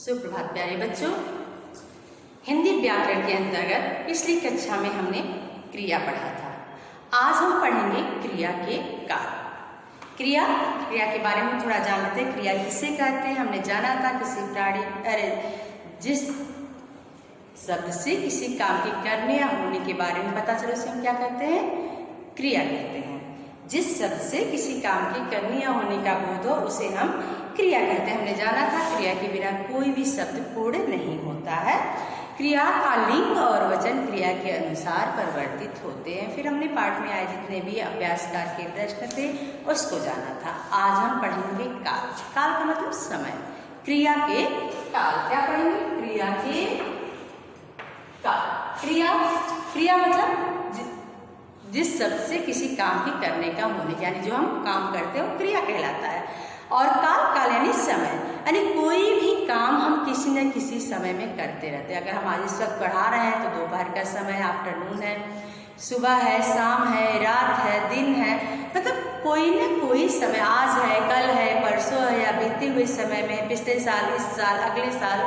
सुप्रभात प्यारे बच्चों। हिंदी व्याकरण के अंतर्गत पिछली कक्षा में हमने क्रिया पढ़ा था। आज हम पढ़ेंगे क्रिया के काल। क्रिया के बारे में थोड़ा जान लेते हैं। क्रिया किसे कहते हैं हमने जाना था। जिस शब्द से किसी काम के करने या होने के बारे में पता चले उसे हम क्या कहते हैं? क्रिया कहते हैं। जिस शब्द से किसी काम के करने या होने का बोध हो उसे हम क्रिया कहते हैं। हमने जाना था क्रिया के बिना कोई भी शब्द पूर्ण नहीं होता है। क्रिया का लिंग और वचन क्रिया के अनुसार परिवर्तित होते हैं। फिर हमने पाठ में आए जितने भी अभ्यासकार के प्रश्न थे उसको जाना था। आज हम पढ़ेंगे काल। काल का मतलब समय। क्रिया के काल क्या पढ़ेंगे? क्रिया के काल। क्रिया मतलब जिस शब्द से किसी काम के करने का होने यानी जो हम काम करते हैं वो क्रिया कहलाता है। और काल यानी समय, यानी कोई भी काम हम किसी न किसी समय में करते रहते हैं। अगर हम आज इस वक्त पढ़ा रहे हैं तो दोपहर का समय है, आफ्टरनून है, सुबह है, शाम है, रात है, दिन है, मतलब कोई न कोई समय, आज है, कल है, परसों है, या बीते हुए समय में, पिछले साल, इस साल, अगले साल,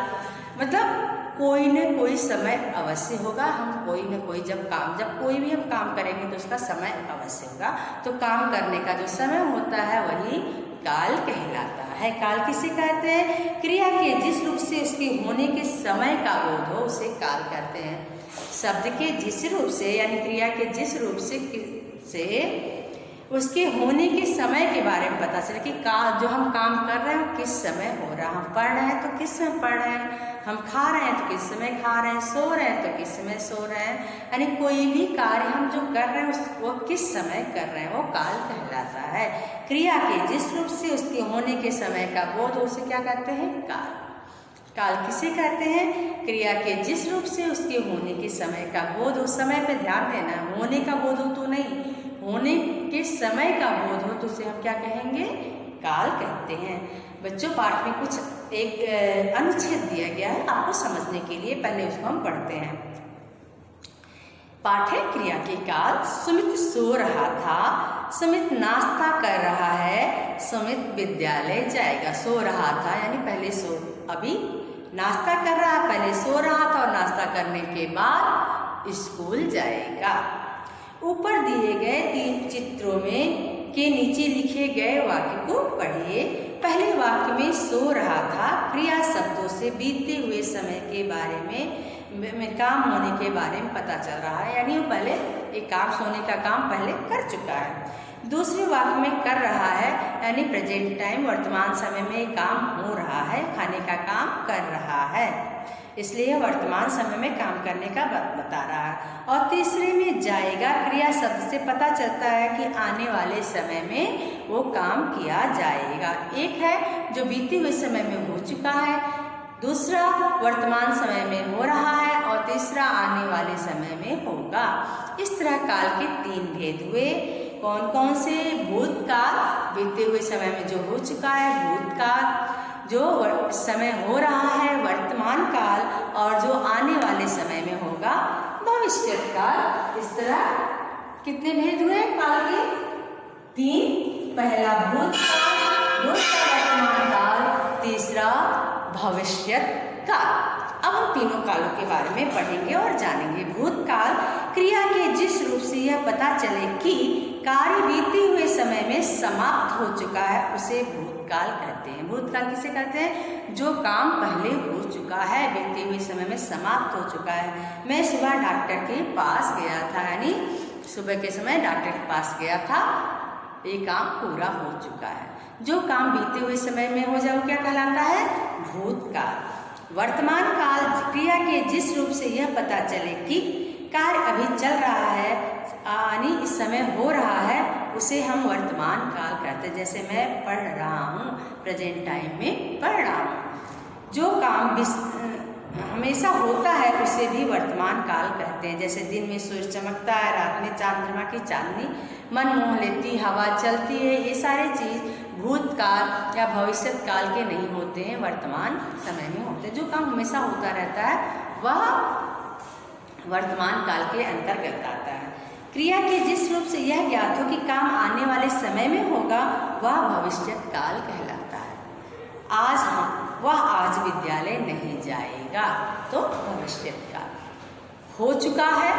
मतलब कोई न कोई समय अवश्य होगा। हम कोई न कोई जब कोई भी हम काम करेंगे तो उसका समय अवश्य होगा। तो काम करने का जो समय होता है वही काल कहलाता है। काल किसे कहते हैं? क्रिया के जिस रूप से उसके होने के समय का बोध हो उसे काल कहते हैं। शब्द के जिस रूप से यानी क्रिया के जिस रूप से उसके होने के समय के बारे में पता चले कि जो हम काम कर रहे हैं किस समय हो रहा है। हम पढ़ रहे हैं तो किस समय पढ़ रहे हैं, हम खा रहे हैं तो किस समय खा रहे हैं, सो रहे हैं तो किस समय सो रहे हैं, यानी कोई भी कार्य हम जो कर रहे हैं उसको किस समय कर रहे हैं वो काल कहलाता है। क्रिया के जिस रूप से उसके होने के समय का बोध उसे क्या कहते हैं? काल। काल किसे कहते हैं? क्रिया के जिस रूप से उसके होने के समय का बोध हो। समय पे ध्यान देना, होने का बोध हो तो नहीं, होने के समय का बोध हो तो उसे हम क्या कहेंगे? काल कहते हैं। बच्चों पाठ में कुछ एक अनुच्छेद दिया गया है आपको समझने के लिए, पहले उसको हम पढ़ते हैं। पाठ है क्रिया के काल। सुमित सो रहा था, सुमित नाश्ता कर रहा है, सुमित विद्यालय जाएगा। सो रहा था यानी पहले अभी नाश्ता कर रहा है, पहले सो रहा था और नाश्ता करने के बाद स्कूल जाएगा। ऊपर दिए गए 3 चित्रों में के नीचे लिखे गए वाक्य को पढ़िए। पहले वाक्य में सो रहा था क्रिया शब्दों से बीते हुए समय के बारे में काम होने के बारे में पता चल रहा है, यानी वो पहले एक काम, सोने का काम पहले कर चुका है। दूसरे वाक्य में कर रहा है यानी प्रेजेंट टाइम, वर्तमान समय में काम हो रहा है, खाने का काम कर रहा है, इसलिए वर्तमान समय में काम करने का बता रहा है। और तीसरे में जाएगा क्रिया शब्द से पता चलता है कि आने वाले समय में वो काम किया जाएगा। एक है जो बीते हुए समय में हो चुका है, दूसरा वर्तमान समय में हो रहा है और तीसरा आने वाले समय में होगा। इस तरह काल के 3 भेद हुए। कौन कौन से? भूतकाल, बीते हुए समय में जो हो चुका है, भूतकाल जो समय हो रहा है, वर्तमान काल, और जो आने वाले समय में होगा, भविष्य काल। इस तरह कितने भेद हुए काल के? 3। पहला भूतकाल, वर्तमान काल, तीसरा भविष्य काल। अब हम तीनों कालों के बारे में पढ़ेंगे और जानेंगे। भूतकाल, क्रिया के जिस रूप से यह पता चले कि कार्य बीते हुए समय में समाप्त हो चुका है उसे भूतकाल कहते हैं। भूतकाल किसे कहते हैं? जो काम पहले हो चुका है, बीते हुए समय में समाप्त हो चुका है। मैं सुबह डॉक्टर के पास गया था, यानी सुबह के समय डॉक्टर के पास गया था, ये काम पूरा हो चुका है। जो काम बीते हुए समय में हो जाए वो क्या कहलाता है? भूतकाल। वर्तमान काल, क्रिया के जिस रूप से यह पता चले कि कार्य अभी चल रहा है यानी इस समय हो रहा है उसे हम वर्तमान काल कहते हैं। जैसे मैं पढ़ रहा हूँ, प्रेजेंट टाइम में पढ़ रहा हूँ। जो काम हमेशा होता है उसे भी वर्तमान काल कहते हैं। जैसे दिन में सूरज चमकता है, रात में चंद्रमा की चांदनी मन मोह लेती, हवा चलती है, ये सारे चीज़ भूतकाल या भविष्य काल के नहीं होते हैं, वर्तमान समय में होते हैं। जो काम हमेशा होता रहता है वह वर्तमान काल के अंतर्गत आता है। क्रिया के जिस रूप से यह ज्ञात हो कि काम आने वाले समय में होगा वह भविष्य काल कहलाता है। आज हम वह आज विद्यालय नहीं जाएगा। तो भविष्यकाल। हो चुका है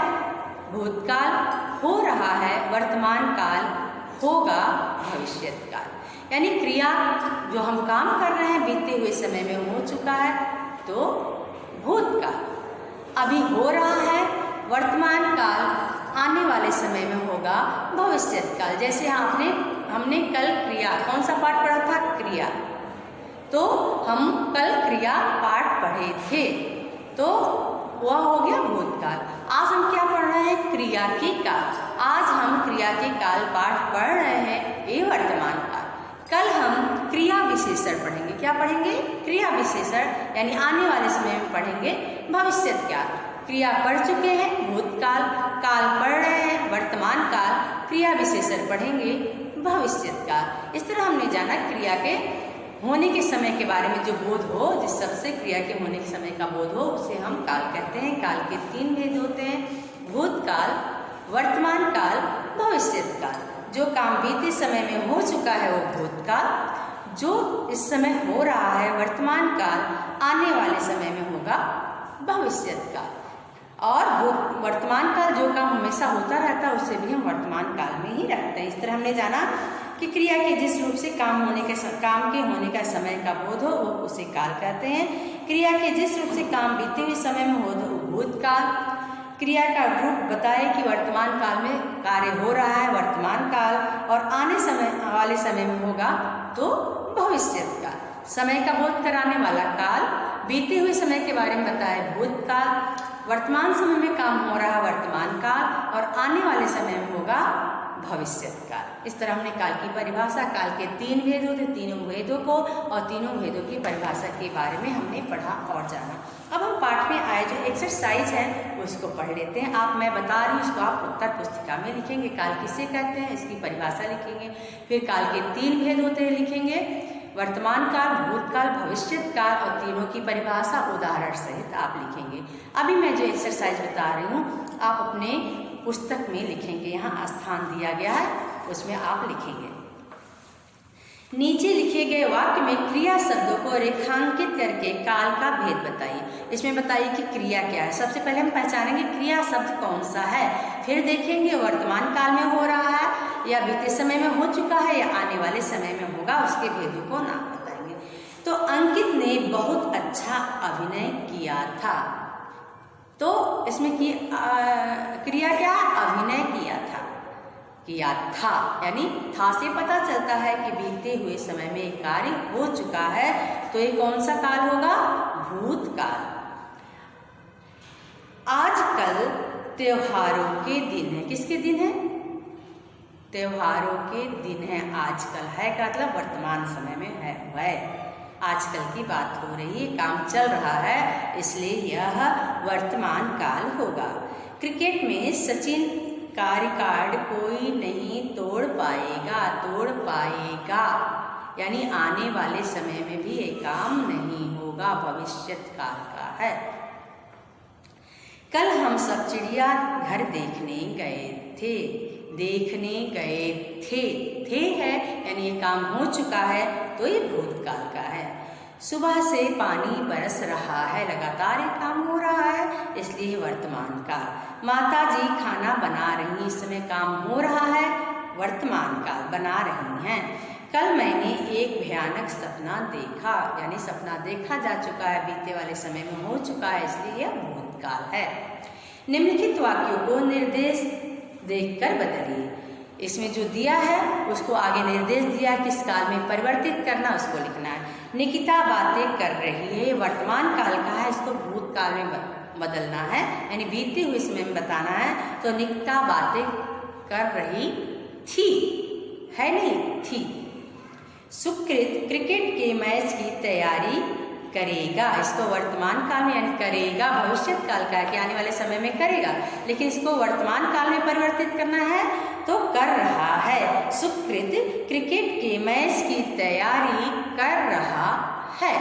भूतकाल, हो रहा है वर्तमान काल, होगा भविष्यकाल। यानी क्रिया जो हम काम कर रहे हैं बीते हुए समय में हो चुका है तो भूतकाल, अभी हो रहा है वर्तमान काल, आने वाले समय में होगा भविष्यकाल। जैसे हमने कल क्रिया, कौन सा पाठ पढ़ा था? क्रिया। तो हम कल क्रिया पाठ पढ़े थे, तो वह हो गया भूतकाल। आज हम क्या पढ़ रहे हैं? क्रिया के काल। आज हम क्रिया के काल पाठ पढ़ रहे हैं, ये वर्तमान काल। कल हम क्रिया विशेषण पढ़ेंगे। क्या पढ़ेंगे? क्रिया विशेषण, यानी आने वाले समय में पढ़ेंगे भविष्यकाल। क्रिया पढ़ चुके हैं भूतकाल, काल पढ़ रहे हैं वर्तमान काल, क्रिया विशेषण पढ़ेंगे भविष्यकाल। इस तरह हमने जाना क्रिया के होने के समय के बारे में। जो बोध हो, जिस सबसे क्रिया के होने के समय का बोध हो, उसे हम काल कहते हैं। काल के 3 भेद होते हैं, भूतकाल, वर्तमान काल, भविष्यकाल। जो काम बीते समय में हो चुका है वो भूतकाल, जो इस समय हो रहा है वर्तमान काल, आने वाले समय में होगा भविष्यकाल। और वर्तमान काल जो काम हमेशा होता रहता है उसे भी हम वर्तमान काल में ही रखते हैं। इस तरह हमने जाना कि क्रिया के जिस रूप से काम के होने का समय का बोध हो वो उसे काल कहते हैं। क्रिया के जिस रूप से काम बीते हुए समय में हो तो भूतकाल। क्रिया का रूप बताए कि वर्तमान काल में कार्य हो रहा है वर्तमान काल, और आने वाले समय में होगा तो भविष्यकाल। समय का बोध कराने वाला काल, बीते हुए समय के बारे में बताए भूतकाल, वर्तमान समय में काम हो रहा है वर्तमान काल, और आने वाले समय में होगा भविष्यकाल। इस तरह हमने काल की परिभाषा, काल के 3 भेद होते, तीनों भेदों को और तीनों भेदों की परिभाषा के बारे में हमने पढ़ा और जाना। अब हम पाठ में आए जो एक्सरसाइज है उसको पढ़ लेते हैं। मैं बता रही हूँ, उसको आप उत्तर पुस्तिका में लिखेंगे। काल किसे कहते हैं इसकी परिभाषा लिखेंगे, फिर काल के 3 भेद होते हैं लिखेंगे, वर्तमान काल, भूतकाल, भविष्यकाल, और तीनों की परिभाषा उदाहरण सहित आप लिखेंगे। अभी मैं जो एक्सरसाइज बता रही हूँ आप अपने पुस्तक में लिखेंगे। यहाँ स्थान दिया गया है, उसमें आप लिखेंगे। नीचे लिखे गए वाक्य में क्रिया शब्दों को रेखांकित करके काल का भेद बताइए। इसमें बताइए कि क्रिया क्या है। सबसे पहले हम पहचानेंगे क्रिया शब्द कौन सा है, फिर देखेंगे वर्तमान काल में हो रहा है या बीते समय में हो चुका है या आने वाले समय में होगा, उसके भेदों को नाम बताएंगे। तो अंकित ने बहुत अच्छा अभिनय किया था। तो इसमें की क्रिया क्या? अभिनय किया था, यानी था से पता चलता है कि बीते हुए समय में एक कार्य हो चुका है, तो ये कौन सा काल होगा? भूतकाल। आजकल त्योहारों के दिन है। किसके दिन है? त्योहारों के दिन है। आजकल है का मतलब वर्तमान समय में है। आजकल की बात हो रही है, काम चल रहा है, इसलिए यह वर्तमान काल होगा। क्रिकेट में सचिन का रिकॉर्ड कोई नहीं तोड़ पाएगा, यानी आने वाले समय में भी ये काम नहीं होगा, भविष्यकाल का है। कल हम सब चिड़िया घर देखने गए थे है, यानी ये काम हो चुका है तो ये भूतकाल का है। सुबह से पानी बरस रहा है, लगातार ये काम हो रहा है, इसलिए वर्तमान काल। माता जी खाना बना रही, इस समय काम हो रहा है, वर्तमान काल, बना रही हैं। कल मैंने एक भयानक सपना देखा, यानी सपना देखा जा चुका है, बीते वाले समय में हो चुका है, इसलिए यह भूतकाल है। निम्नलिखित वाक्यों को निर्देश देखकर बदलिए। इसमें जो दिया है उसको आगे निर्देश दिया, किस काल में परिवर्तित करना उसको लिखना है। निकिता बातें कर रही है, वर्तमान काल का है, इसको भूतकाल में बदलना है, यानी बीते हुए समय में बताना है। तो निकिता बातें कर रही थी, है नहीं थी। सुकृत क्रिकेट के मैच की तैयारी करेगा, इसको वर्तमान काल में यानी करेगा भविष्य काल का है कि आने वाले समय में करेगा, लेकिन इसको वर्तमान काल में परिवर्तित करना है तो कर रहा है। सुकृत क्रिकेट के मैच की तैयारी कर रहा है।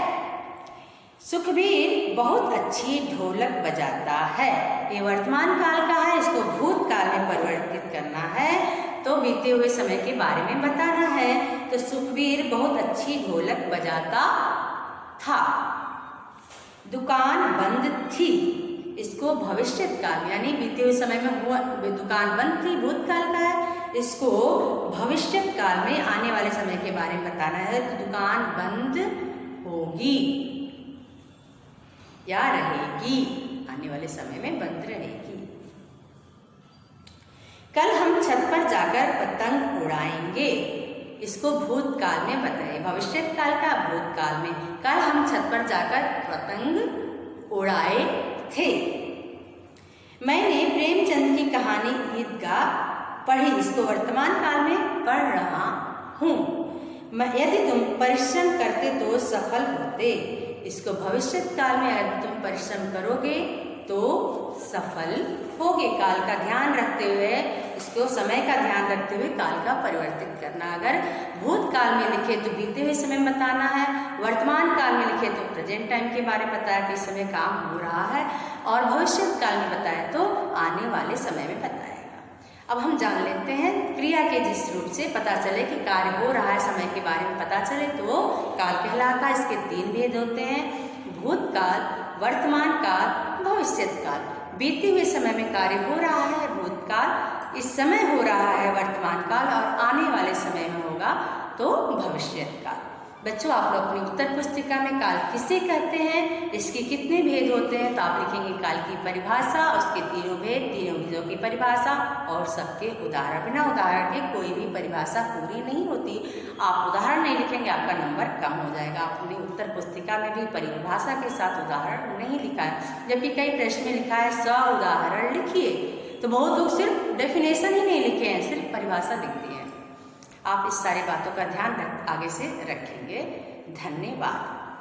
सुखबीर बहुत अच्छी ढोलक बजाता है, ये वर्तमान काल का है, इसको भूतकाल में परिवर्तित करना है तो बीते हुए समय के बारे में बताना है। तो सुखबीर बहुत अच्छी ढोलक बजाता था। दुकान बंद थी, इसको भविष्य काल में यानी बीते हुए समय में हुआ, दुकान बंद थी भूतकाल का है, इसको भविष्य काल में आने वाले समय के बारे में बताना है। तो दुकान बंद होगी या रहेगी, आने वाले समय में बंद रहेगी। कल हम छत पर जाकर पतंग उड़ाएंगे, इसको भूतकाल में बताइए। भविष्य काल का भूतकाल में, कल हम छत पर जाकर पतंग उड़ाए थे। मैंने प्रेमचंद की कहानी ईदगाह पढ़ी, इसको वर्तमान काल में पढ़ रहा हूँ। यदि तुम परिश्रम करते तो सफल होते, इसको भविष्य काल में यदि तुम परिश्रम करोगे तो सफल होगे। काल का ध्यान रखते हुए, इसको समय का ध्यान रखते हुए काल का परिवर्तित करना। अगर भूतकाल में लिखे तो बीते हुए समय में बताना है, वर्तमान काल में लिखे तो प्रेजेंट टाइम के बारे में बताया कि इस समय काम हो रहा है, और भविष्य काल में बताया तो आने वाले समय में बताएगा। अब हम जान लेते हैं क्रिया के जिस रूप से पता चले कि कार्य हो रहा है, समय के बारे में पता चले तो काल कहलाता है। इसके 3 भेद होते हैं, भूतकाल, वर्तमान काल, भविष्य काल। बीते हुए समय में कार्य हो रहा है भूतकाल, इस समय हो रहा है वर्तमान काल, और आने वाले समय में होगा तो भविष्य काल। बच्चों, आप लोग अपनी उत्तर पुस्तिका में काल किसे कहते हैं, इसके कितने भेद होते हैं, तो आप लिखेंगे काल की परिभाषा, उसके 3 भेद, 3 भेदों की परिभाषा और सबके उदाहरण। बिना उदाहरण के कोई भी परिभाषा पूरी नहीं होती। आप उदाहरण नहीं लिखेंगे, आपका नंबर कम हो जाएगा। अपनी उत्तर पुस्तिका में भी परिभाषा के साथ उदाहरण नहीं लिखा है, जबकि कई प्रश्न में लिखा है स उदाहरण लिखिए, तो बहुत लोग सिर्फ डेफिनेशन ही नहीं लिखे हैं, सिर्फ परिभाषा लिख दी है। आप इस सारी बातों का ध्यान आगे से रखेंगे। धन्यवाद।